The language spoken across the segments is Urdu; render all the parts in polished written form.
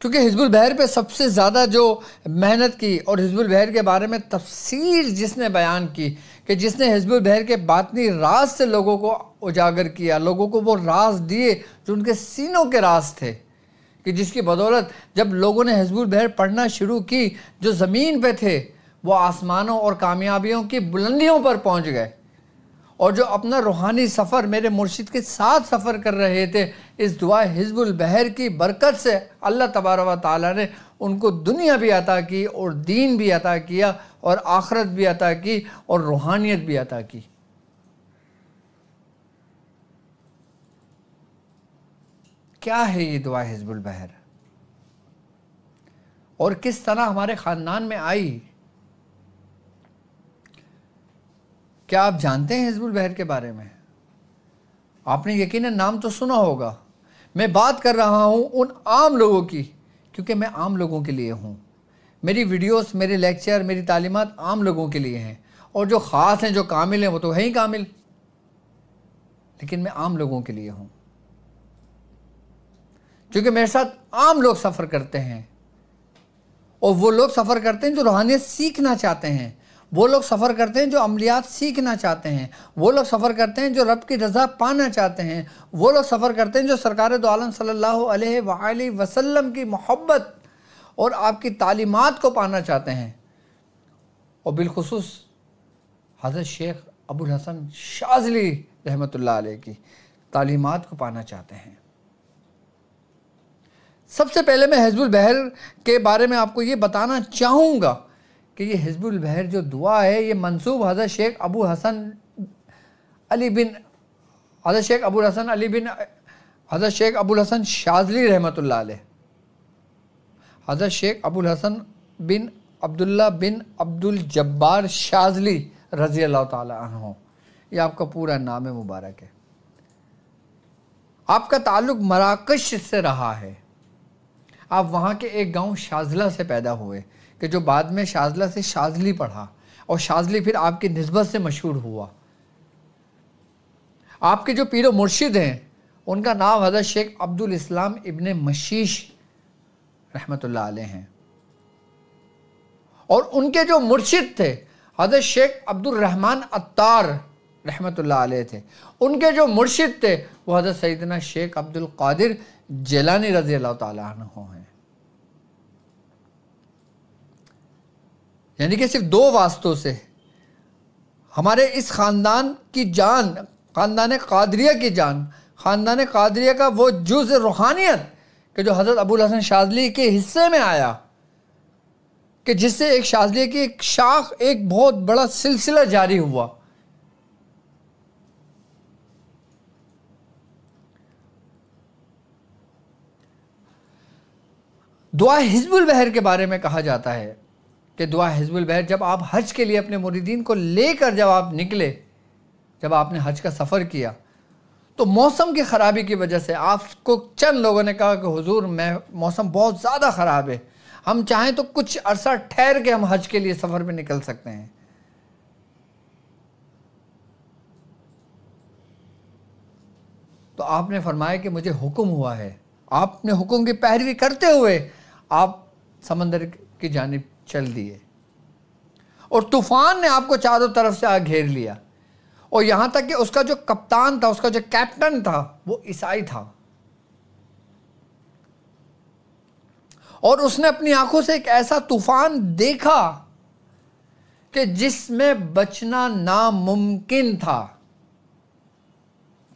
کیونکہ حزب البحر پہ سب سے زیادہ جو محنت کی اور حزب البحر کے بارے میں تفصیل جس نے بیان کی، کہ جس نے حزب البحر کے باطنی راز سے لوگوں کو اجاگر کیا، لوگوں کو وہ راز دیے جو ان کے سینوں کے راز تھے، کہ جس کی بدولت جب لوگوں نے حزب البحر پڑھنا شروع کی، جو زمین پہ تھے وہ آسمانوں اور کامیابیوں کی بلندیوں پر پہنچ گئے، اور جو اپنا روحانی سفر میرے مرشد کے ساتھ سفر کر رہے تھے، اس دعا حزب البحر کی برکت سے اللہ تبارک و تعالیٰ نے ان کو دنیا بھی عطا کی اور دین بھی عطا کیا اور آخرت بھی عطا کی اور روحانیت بھی عطا کی۔ کیا ہے یہ دعا حزب البحر اور کس طرح ہمارے خاندان میں آئی؟ کیا آپ جانتے ہیں حزب البحر کے بارے میں؟ آپ نے یقیناً نام تو سنا ہوگا۔ میں بات کر رہا ہوں ان عام لوگوں کی، کیونکہ میں عام لوگوں کے لیے ہوں۔ میری ویڈیوز، میرے لیکچر، میری تعلیمات عام لوگوں کے لیے ہیں، اور جو خاص ہیں، جو کامل ہیں، وہ تو ہے ہی کامل، لیکن میں عام لوگوں کے لیے ہوں، کیونکہ میرے ساتھ عام لوگ سفر کرتے ہیں، اور وہ لوگ سفر کرتے ہیں جو روحانیت سیکھنا چاہتے ہیں، وہ لوگ سفر کرتے ہیں جو عملیات سیکھنا چاہتے ہیں، وہ لوگ سفر کرتے ہیں جو رب کی رضا پانا چاہتے ہیں، وہ لوگ سفر کرتے ہیں جو سرکار دو عالم صلی اللہ علیہ وآلہ وسلم کی محبت اور آپ کی تعلیمات کو پانا چاہتے ہیں، اور بالخصوص حضرت شیخ ابو الحسن شاذلی رحمۃ اللہ علیہ کی تعلیمات کو پانا چاہتے ہیں۔ سب سے پہلے میں حزب البحر کے بارے میں آپ کو یہ بتانا چاہوں گا کہ یہ حزب البحر جو دعا ہے، یہ منسوب حضرت شیخ ابو الحسن علی بن حضرت شیخ ابو الحسن شاذلی رحمۃ اللہ علیہ، حضرت شیخ ابو الحسن بن عبداللہ بن عبد الجبار شاذلی رضی اللہ تعالی عنہ، یہ آپ کا پورا نام مبارک ہے۔ آپ کا تعلق مراکش سے رہا ہے، آپ وہاں کے ایک گاؤں شاذلہ سے پیدا ہوئے، کہ جو بعد میں شاذلہ سے شاذلی پڑھا، اور شاذلی پھر آپ کی نسبت سے مشہور ہوا۔ آپ کے جو پیر و مرشد ہیں ان کا نام حضرت شیخ عبد الاسلام ابن مشیش رحمۃ اللہ علیہ ہیں، اور ان کے جو مرشد تھے حضرت شیخ عبد الرحمن عطار رحمۃ اللہ علیہ تھے، ان کے جو مرشد تھے وہ حضرت سیدنا شیخ عبد القادر جیلانی رضی اللہ تعالیٰ عنہ ہیں۔ یعنی کہ صرف دو واسطوں سے ہمارے اس خاندان کی جان، خاندان قادریہ کی جان، خاندان قادریہ کا وہ جز روحانیت کہ جو حضرت ابو الحسن شاذلی کے حصے میں آیا، کہ جس سے ایک شاذلی کی ایک شاخ، ایک بہت بڑا سلسلہ جاری ہوا۔ دعا حزب البحر کے بارے میں کہا جاتا ہے کہ دعا حزب البحر، جب آپ حج کے لیے اپنے مریدین کو لے کر جب آپ نکلے، جب آپ نے حج کا سفر کیا، تو موسم کی خرابی کی وجہ سے آپ کو چند لوگوں نے کہا کہ حضور موسم بہت زیادہ خراب ہے، ہم چاہیں تو کچھ عرصہ ٹھہر کے ہم حج کے لیے سفر پہ نکل سکتے ہیں۔ تو آپ نے فرمایا کہ مجھے حکم ہوا ہے۔ آپ نے حکم کی پیروی کرتے ہوئے آپ سمندر کی جانب چل دیے، اور طوفان نے آپ کو چاروں طرف سے گھیر لیا، اور یہاں تک کہ اس کا جو کپتان تھا، اس کا جو کیپٹن تھا، وہ عیسائی تھا، اور اس نے اپنی آنکھوں سے ایک ایسا طوفان دیکھا کہ جس میں بچنا ناممکن تھا۔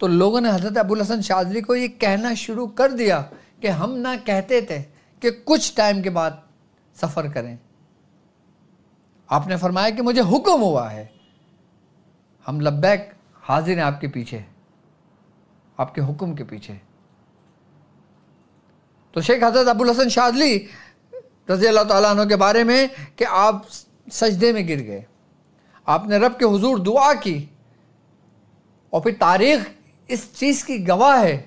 تو لوگوں نے حضرت ابو الحسن شاذلی کو یہ کہنا شروع کر دیا کہ ہم نہ کہتے تھے کہ کچھ ٹائم کے بعد سفر کریں، آپ نے فرمایا کہ مجھے حکم ہوا ہے، ہم لبیک حاضر ہیں آپ کے پیچھے، آپ کے حکم کے پیچھے۔ تو شیخ حضرت ابو الحسن شاذلی رضی اللہ تعالیٰ عنہ کے بارے میں کہ آپ سجدے میں گر گئے، آپ نے رب کے حضور دعا کی، اور پھر تاریخ اس چیز کی گواہ ہے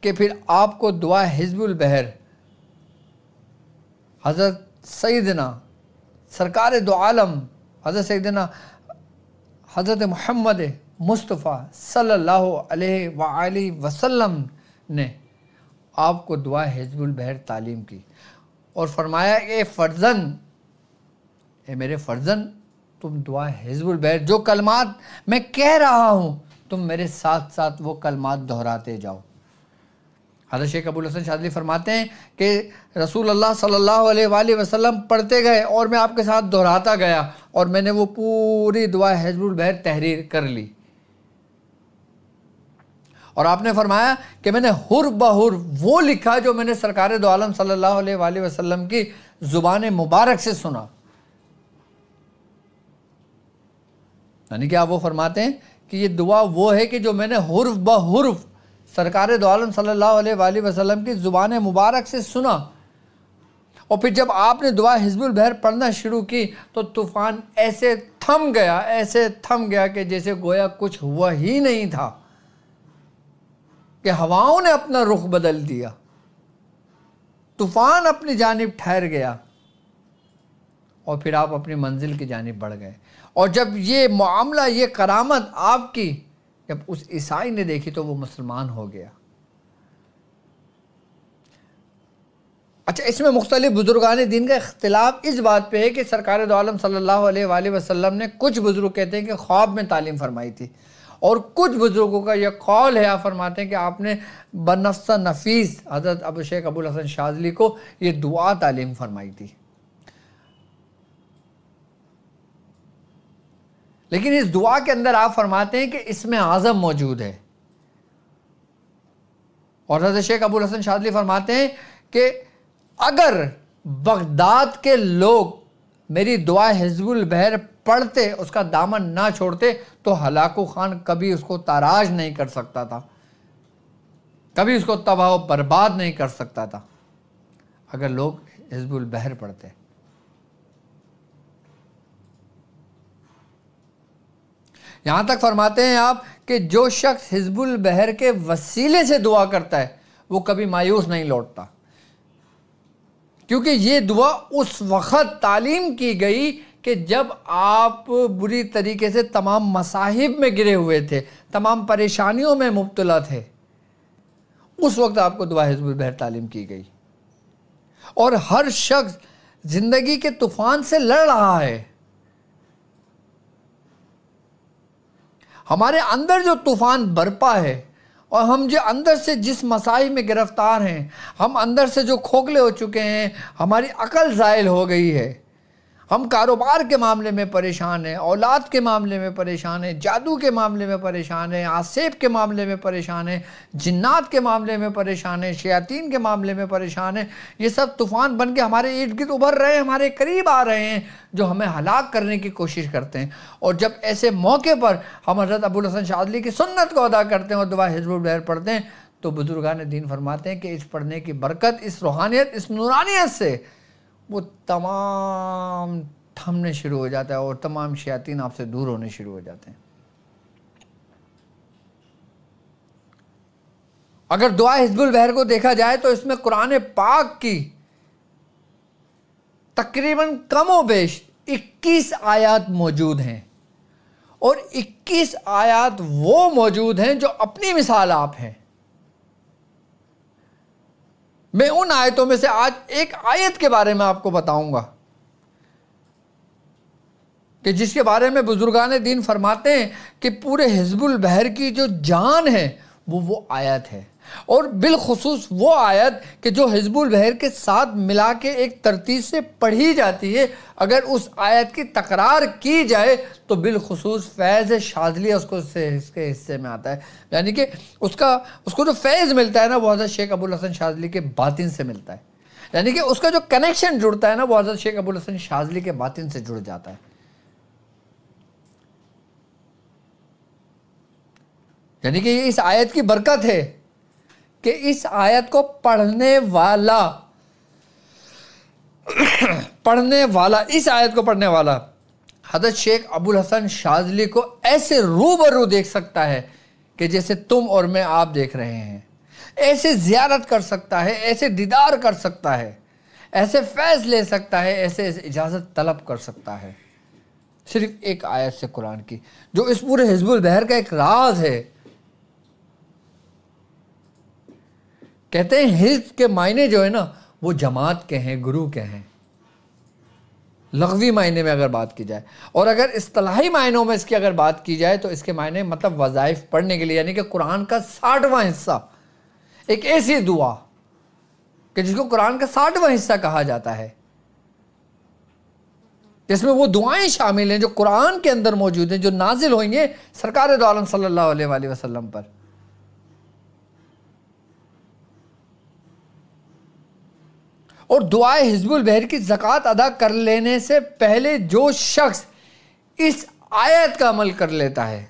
کہ پھر آپ کو دعا حزب البحر حضرت سیدنا سرکار دو عالم حضرت سیدنا حضرت محمد مصطفیٰ صلی اللہ علیہ وآلہ وسلم نے آپ کو دعا حزب البحر تعلیم کی اور فرمایا اے فرزند، اے میرے فرزند، تم دعا حزب البحر جو کلمات میں کہہ رہا ہوں تم میرے ساتھ ساتھ وہ کلمات دہراتے جاؤ۔ حضرت شیخ ابوالحسن شاذلی فرماتے ہیں کہ رسول اللہ صلی اللہ علیہ وآلہ وسلم پڑھتے گئے اور میں آپ کے ساتھ دہراتا گیا اور میں نے وہ پوری دعا حزب البحر تحریر کر لی، اور آپ نے فرمایا کہ میں نے حرف بحرف وہ لکھا جو میں نے سرکار دو عالم صلی اللہ علیہ وآلہ وسلم کی زبان مبارک سے سنا۔ یعنی کہ آپ وہ فرماتے ہیں کہ یہ دعا وہ ہے کہ جو میں نے حرف بحرف سرکار دو عالم صلی اللہ علیہ وآلہ وسلم کی زبان مبارک سے سنا، اور پھر جب آپ نے دعا حزب البحر پڑھنا شروع کی تو طوفان ایسے تھم گیا کہ جیسے گویا کچھ ہوا ہی نہیں تھا، کہ ہواؤں نے اپنا رخ بدل دیا، طوفان اپنی جانب ٹھہر گیا اور پھر آپ اپنی منزل کی جانب بڑھ گئے۔ اور جب یہ معاملہ، یہ کرامت آپ کی جب اس عیسائی نے دیکھی تو وہ مسلمان ہو گیا۔ اچھا، اس میں مختلف بزرگان دین کا اختلاف اس بات پہ ہے کہ سرکار دو عالم صلی اللہ علیہ وآلہ وسلم نے، کچھ بزرگ کہتے ہیں کہ خواب میں تعلیم فرمائی تھی، اور کچھ بزرگوں کا یہ قول ہے، آپ فرماتے ہیں کہ آپ نے بنفس نفیس حضرت ابو شیخ ابوالحسن شاذلی کو یہ دعا تعلیم فرمائی تھی۔ لیکن اس دعا کے اندر آپ فرماتے ہیں کہ اسم اعظم موجود ہے، اور حضرت شیخ ابوالحسن شاذلی فرماتے ہیں کہ اگر بغداد کے لوگ میری دعا حزب البحر پڑھتے، اس کا دامن نہ چھوڑتے، تو ہلاکو خان کبھی اس کو تاراج نہیں کر سکتا تھا، کبھی اس کو تباہ و برباد نہیں کر سکتا تھا، اگر لوگ حزب البحر پڑھتے۔ یہاں تک فرماتے ہیں آپ کہ جو شخص حزب البحر کے وسیلے سے دعا کرتا ہے وہ کبھی مایوس نہیں لوٹتا، کیونکہ یہ دعا اس وقت تعلیم کی گئی کہ جب آپ بری طریقے سے تمام مصائب میں گرے ہوئے تھے، تمام پریشانیوں میں مبتلا تھے، اس وقت آپ کو دعا حزب البحر تعلیم کی گئی۔ اور ہر شخص زندگی کے طوفان سے لڑ رہا ہے، ہمارے اندر جو طوفان برپا ہے اور ہم جو اندر سے جس مصائب میں گرفتار ہیں، ہم اندر سے جو کھوکھلے ہو چکے ہیں، ہماری عقل زائل ہو گئی ہے، ہم کاروبار کے معاملے میں پریشان ہیں، اولاد کے معاملے میں پریشان ہیں، جادو کے معاملے میں پریشان ہیں، آسیب کے معاملے میں پریشان ہیں، جنات کے معاملے میں پریشان ہیں، شیاطین کے معاملے میں پریشان ہیں، یہ سب طوفان بن کے ہمارے ارد گرد ابھر رہے ہیں، ہمارے قریب آ رہے ہیں، جو ہمیں ہلاک کرنے کی کوشش کرتے ہیں۔ اور جب ایسے موقع پر ہم حضرت ابوالحسن شاذلی کی سنت کو ادا کرتے ہیں اور دعا حزب البحر پڑھتے ہیں تو بزرگان دین فرماتے ہیں کہ اس پڑھنے کی برکت، اس روحانیت، اس نورانیت سے وہ تمام تھمنے شروع ہو جاتا ہے اور تمام شیاطین آپ سے دور ہونے شروع ہو جاتے ہیں۔ اگر دعا حزب البحر کو دیکھا جائے تو اس میں قرآن پاک کی تقریباً کم و بیش 21 آیات موجود ہیں، اور 21 آیات وہ موجود ہیں جو اپنی مثال آپ ہیں۔ میں ان آیتوں میں سے آج ایک آیت کے بارے میں آپ کو بتاؤں گا کہ جس کے بارے میں بزرگان دین فرماتے ہیں کہ پورے حزب البحر کی جو جان ہے وہ آیت ہے، اور بالخصوص وہ آیت کہ جو حزب البحر کے ساتھ ملا کے ایک ترتیب سے پڑھی جاتی ہے، اگر اس آیت کی تکرار کی جائے تو بالخصوص فیض شاذلی اس کے حصے میں آتا ہے، یعنی کہ اس کو جو فیض ملتا ہے نا وہ حضرت شیخ ابوالحسن شاذلی کے باطن سے ملتا ہے، یعنی کہ اس کا جو کنیکشن جڑتا ہے نا وہ حضرت شیخ ابوالحسن شاذلی کے باطن سے جڑ جاتا ہے۔ یعنی کہ یہ اس آیت کی برکت ہے کہ اس آیت کو پڑھنے والا اس آیت کو پڑھنے والا حضرت شیخ ابوالحسن شاذلی کو ایسے روبرو دیکھ سکتا ہے کہ جیسے تم اور میں آپ دیکھ رہے ہیں، ایسے زیارت کر سکتا ہے، ایسے دیدار کر سکتا ہے، ایسے فیض لے سکتا ہے، ایسے اجازت طلب کر سکتا ہے، صرف ایک آیت سے قرآن کی، جو اس پورے حزب البحر کا ایک راز ہے کہتے ہیں حزب کے معنی جو ہے نا وہ جماعت کے ہیں، گروہ کے ہیں، لغوی معنی میں اگر بات کی جائے. اور اگر اصطلاحی معنوں میں اس کی اگر بات کی جائے تو اس کے معنی مطلب وظائف پڑھنے کے لیے، یعنی کہ قرآن کا 60واں حصہ، ایک ایسی دعا کہ جس کو قرآن کا 60واں حصہ کہا جاتا ہے، جس میں وہ دعائیں شامل ہیں جو قرآن کے اندر موجود ہیں، جو نازل ہوئی ہیں سرکار دو عالم صلی اللہ علیہ وآلہ وسلم پر. اور دعائے حزب البحر کی زکوٰۃ ادا کر لینے سے پہلے جو شخص اس آیت کا عمل کر لیتا ہے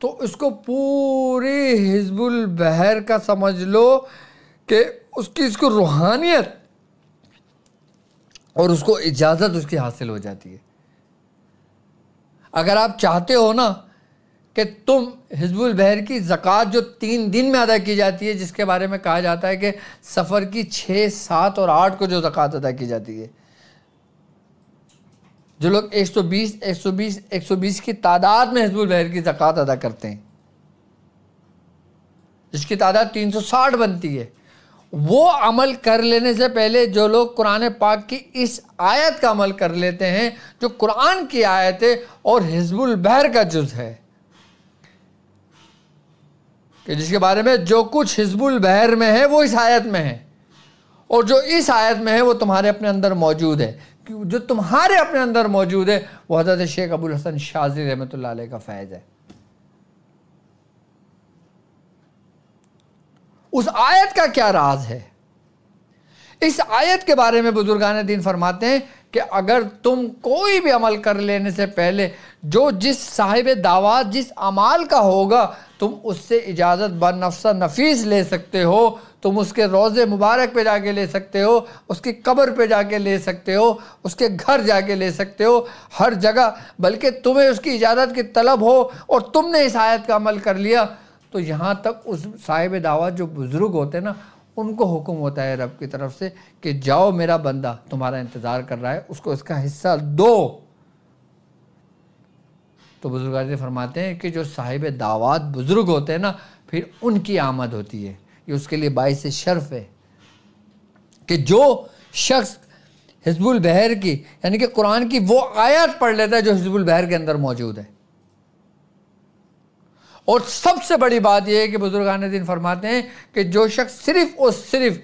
تو اس کو پوری حزب البحر کا سمجھ لو کہ اس کو روحانیت اور اس کو اجازت اس کی حاصل ہو جاتی ہے. اگر آپ چاہتے ہو نا کہ تم حزب البحر کی زکوٰۃ جو 3 دن میں ادا کی جاتی ہے، جس کے بارے میں کہا جاتا ہے کہ سفر کی 6، 7 اور 8 کو جو زکوٰۃ ادا کی جاتی ہے، جو لوگ 120 کی تعداد میں حزب البحر کی زکوٰۃ ادا کرتے ہیں، جس کی تعداد 360 بنتی ہے، وہ عمل کر لینے سے پہلے جو لوگ قرآن پاک کی اس آیت کا عمل کر لیتے ہیں جو قرآن کی آیت ہے اور حزب البحر کا جز ہے، کہ جس کے بارے میں جو کچھ حزب البحر میں ہے وہ اس آیت میں ہے، اور جو اس آیت میں ہے وہ تمہارے اپنے اندر موجود ہے. جو تمہارے اپنے اندر موجود ہے وہ حضرت شیخ ابو الحسن شاذلی رحمۃ اللہ علیہ کا فیض ہے. اس آیت کا کیا راز ہے؟ اس آیت کے بارے میں بزرگان دین فرماتے ہیں کہ اگر تم کوئی بھی عمل کر لینے سے پہلے جو جس صاحب دعوات جس عمال کا ہوگا تم اس سے اجازت بنفس نفیس لے سکتے ہو، تم اس کے روضے مبارک پہ جا کے لے سکتے ہو، اس کی قبر پہ جا کے لے سکتے ہو، اس کے گھر جا کے لے سکتے ہو، ہر جگہ، بلکہ تمہیں اس کی اجازت کی طلب ہو اور تم نے اس آیت کا عمل کر لیا تو یہاں تک اس صاحب دعوت جو بزرگ ہوتے ہیں نا ان کو حکم ہوتا ہے رب کی طرف سے کہ جاؤ میرا بندہ تمہارا انتظار کر رہا ہے، اس کو اس کا حصہ دو. تو بزرگان فرماتے ہیں کہ جو صاحب دعوات بزرگ ہوتے ہیں نا پھر ان کی آمد ہوتی ہے، یہ اس کے لیے باعث شرف ہے کہ جو شخص حزب البحر کی یعنی کہ قرآن کی وہ آیت پڑھ لیتا ہے جو حزب البحر کے اندر موجود ہے. اور سب سے بڑی بات یہ ہے کہ بزرگان دین فرماتے ہیں کہ جو شخص صرف اور صرف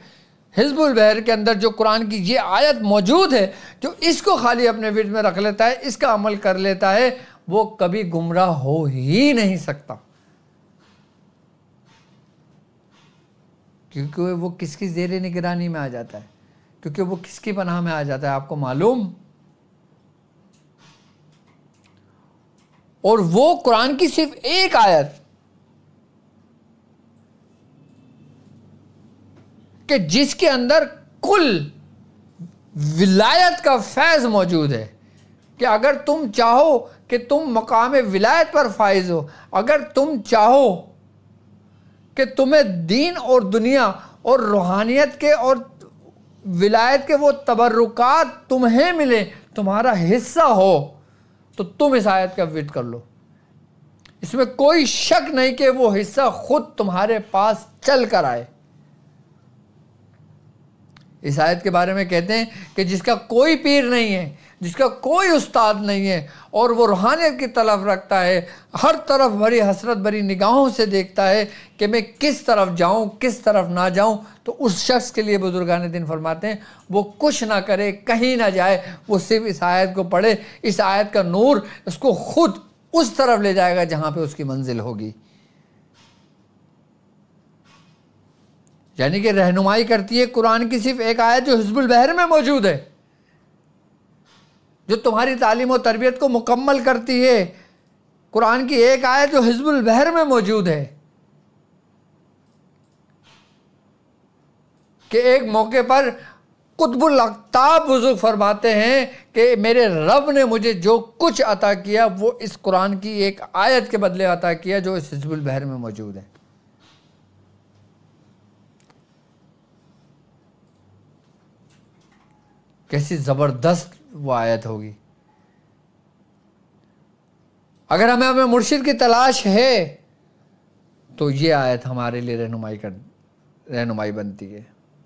حزب البحر کے اندر جو قرآن کی یہ آیت موجود ہے جو اس کو خالی اپنے ورد میں رکھ لیتا ہے، اس کا عمل کر لیتا ہے، وہ کبھی گمراہ ہو ہی نہیں سکتا، کیونکہ وہ کس کی زیر نگرانی میں آ جاتا ہے، کیونکہ وہ کس کی پناہ میں آ جاتا ہے آپ کو معلوم. اور وہ قرآن کی صرف ایک آیت کہ جس کے اندر کل ولایت کا فیض موجود ہے، کہ اگر تم چاہو کہ تم مقام ولایت پر فائز ہو، اگر تم چاہو کہ تمہیں دین اور دنیا اور روحانیت کے اور ولایت کے وہ تبرکات تمہیں ملے، تمہارا حصہ ہو، تو تم اس آیت کا ورد کر لو. اس میں کوئی شک نہیں کہ وہ حصہ خود تمہارے پاس چل کر آئے. اس آیت کے بارے میں کہتے ہیں کہ جس کا کوئی پیر نہیں ہے، جس کا کوئی استاد نہیں ہے اور وہ روحانیت کی طرف رکھتا ہے، ہر طرف بڑی حسرت بری نگاہوں سے دیکھتا ہے کہ میں کس طرف جاؤں کس طرف نہ جاؤں، تو اس شخص کے لیے بزرگان دین فرماتے ہیں وہ کچھ نہ کرے، کہیں نہ جائے، وہ صرف اس آیت کو پڑھے، اس آیت کا نور اس کو خود اس طرف لے جائے گا جہاں پہ اس کی منزل ہوگی. یعنی کہ رہنمائی کرتی ہے قرآن کی صرف ایک آیت جو حزب البحر میں موجود ہے، جو تمہاری تعلیم و تربیت کو مکمل کرتی ہے. قرآن کی ایک آیت جو حزب البحر میں موجود ہے کہ ایک موقع پر قطب الاقطاب بزرگ فرماتے ہیں کہ میرے رب نے مجھے جو کچھ عطا کیا وہ اس قرآن کی ایک آیت کے بدلے عطا کیا جو اس حزب البحر میں موجود ہے. کیسی زبردست وہ آیت ہوگی. اگر ہمیں مرشد کی تلاش ہے تو یہ آیت ہمارے لیے رہنمائی رہنمائی بنتی ہے،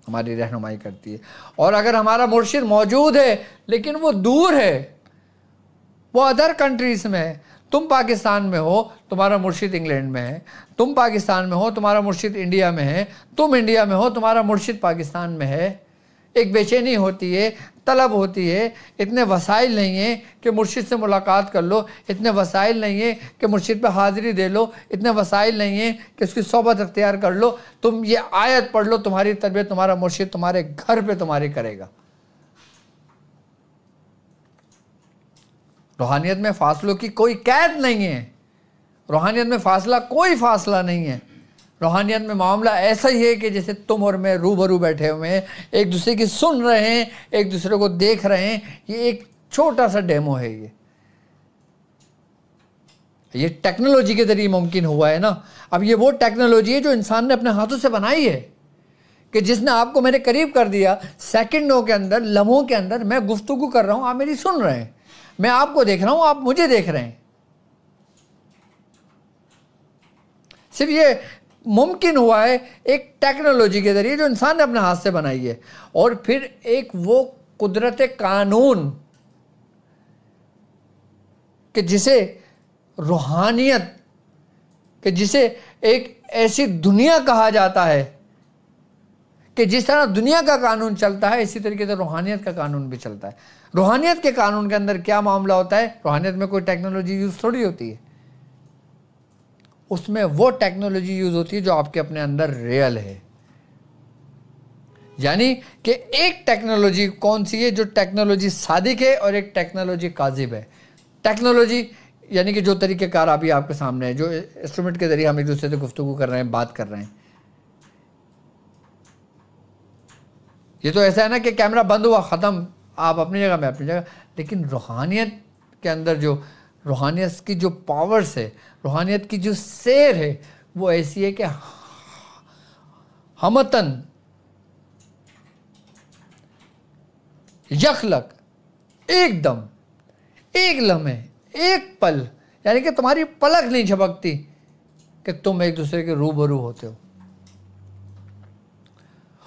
ہماری رہنمائی کرتی ہے۔ اور اگر ہمارا مرشد موجود ہے لیکن وہ دور ہے، وہ ادر کنٹریز میں ہے، تم پاکستان میں ہو تمہارا مرشد انگلینڈ میں ہے، تم پاکستان میں ہو تمہارا مرشد انڈیا میں ہے، تم انڈیا میں ہو تمہارا مرشد پاکستان میں ہے، ایک بے چینی ہوتی ہے، طلب ہوتی ہے، اتنے وسائل نہیں ہیں کہ مرشد سے ملاقات کر لو، اتنے وسائل نہیں ہیں کہ مرشد پہ حاضری دے لو، اتنے وسائل نہیں ہیں کہ اس کی صحبت اختیار کر لو۔ تم یہ آیت پڑھ لو، تمہاری تربیت تمہارا مرشد تمہارے گھر پہ تمہاری کرے گا۔ روحانیت میں فاصلوں کی کوئی قید نہیں ہے، روحانیت میں کوئی فاصلہ نہیں ہے۔ روحانیت میں معاملہ ایسا ہی ہے کہ جیسے تم اور میں روبرو بیٹھے ہوئے ہیں، ایک دوسرے کی سن رہے ہیں، ایک دوسرے کو دیکھ رہے ہیں۔ یہ ایک چھوٹا سا ڈیمو ہے، یہ ٹیکنالوجی کے ذریعے ممکن ہوا ہے نا۔ اب یہ وہ ٹیکنالوجی ہے جو انسان نے اپنے ہاتھوں سے بنائی ہے، کہ جس نے آپ کو میرے قریب کر دیا۔ سیکنڈوں کے اندر، لمحوں کے اندر میں گفتگو کر رہا ہوں، آپ میری سن رہے ہیں، میں آپ کو دیکھ رہا ہوں، آپ مجھے دیکھ رہے ہیں۔ صرف یہ ممکن ہوا ہے ایک ٹیکنالوجی کے ذریعے جو انسان نے اپنے ہاتھ سے بنائی ہے۔ اور پھر ایک وہ قدرت قانون کہ جسے روحانیت، کہ جسے ایک ایسی دنیا کہا جاتا ہے کہ جس طرح دنیا کا قانون چلتا ہے اسی طریقے سے روحانیت کا قانون بھی چلتا ہے۔ روحانیت کے قانون کے اندر کیا معاملہ ہوتا ہے؟ روحانیت میں کوئی ٹیکنالوجی یوز تھوڑی ہوتی ہے، اس میں وہ ٹیکنالوجی یوز ہوتی ہے جو آپ کے اپنے اندر ریئل ہے۔ یعنی کہ ایک ٹیکنالوجی کون سی ہے؟ جو ٹیکنالوجی صادق ہے اور ایک ٹیکنالوجی کاذب ہے۔ ٹیکنالوجی یعنی کہ جو طریقہ کار ابھی آپ کے سامنے ہے، جو انسٹرومنٹ کے ذریعے ہم ایک دوسرے سے گفتگو کر رہے ہیں، بات کر رہے ہیں۔ یہ تو ایسا ہے نا کہ کیمرہ بند ہوا، ختم، آپ اپنی جگہ میں اپنی جگہ۔ لیکن روحانیت کے اندر جو روحانیت کی جو پاورز ہے، روحانیت کی جو سیر ہے، وہ ایسی ہے کہ ہمتن یخلق، ایک دم، ایک لمحے، ایک پل، یعنی کہ تمہاری پلک نہیں جھپکتی کہ تم ایک دوسرے کے روبرو ہوتے ہو۔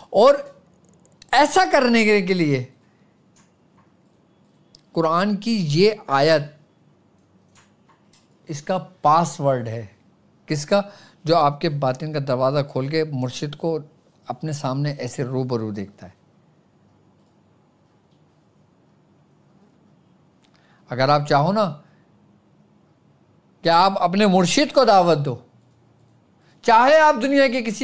اور ایسا کرنے کے لیے قرآن کی یہ آیت اس کا پاس ورڈ ہے۔ کس کا؟ جو آپ کے باطن کا دروازہ کھول کے مرشد کو اپنے سامنے ایسے روبرو دیکھتا ہے۔ اگر آپ چاہو نا کہ آپ اپنے مرشد کو دعوت دو، چاہے آپ دنیا کے کسی